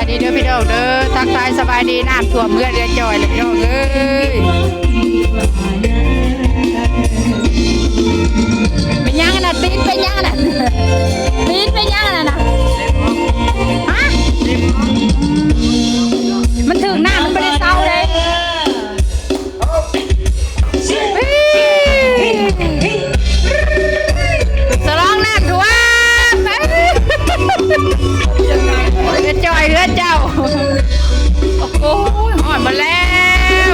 ดีเด้อพี่น้องเด้อทักทายสบายดีน้ำท่วมเพื่อนเรียนจอยเลยพี่น้องเอ้ยเป็นยังน่ะตีนเป็นยังน่ะตีนเป็นยังน่ะนะฮะมันถึงหน้ามันไม่ได้เศร้าเลยสลองน้ำท่วมเรียนจอยเรียนเจ้าโอ้โหหอดมาแล้ว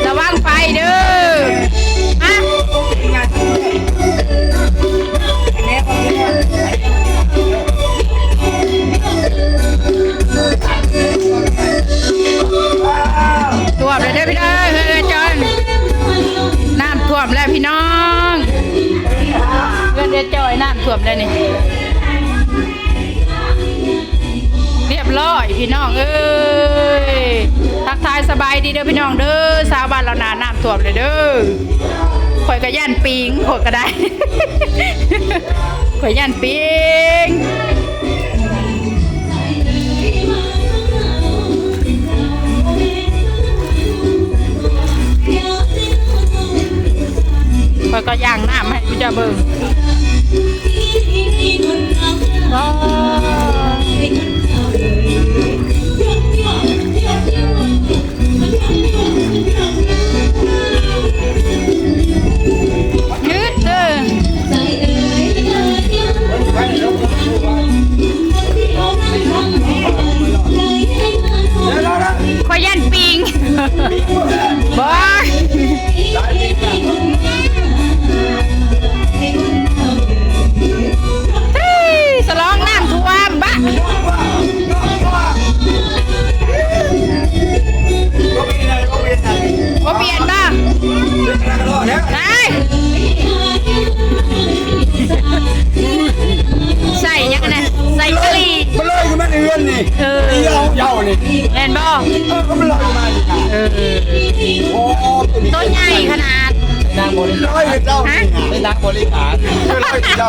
ระวังไฟเด้อฮะท่วมเลยเด้อพี่น้องเฮ้ยจอนน้ำท่วมแล้วพี่น้องเพื่อนเรียนจอยน้ำท่วมแล้วนี่เรียบร้อยพี่น้องเอ้ยทักทายสบายดีเด้อพี่น้องเด้อชาวบ้านเรานาน้ำท่วมเลยเด้อข่อยก็ย่านปิงข่อยก็ได้ ข่อยย่านปิงข่อยก็ย่างน้ำให้พี่เจ้าเบิ่งยืดเด้อข่อยย่านปิงบ่สลองน้ำท่วมบะว่าเปลี่ยนบ้างใส่ยังไงใส่กะหรี่มันเลยก็มันเอื้อนนี่ยาวนี่เล่นบ่ก็มันลอยมาโอ้ต้นใหญ่ขนาดนางบริการเจ้าเป็นนางบริการเจ้า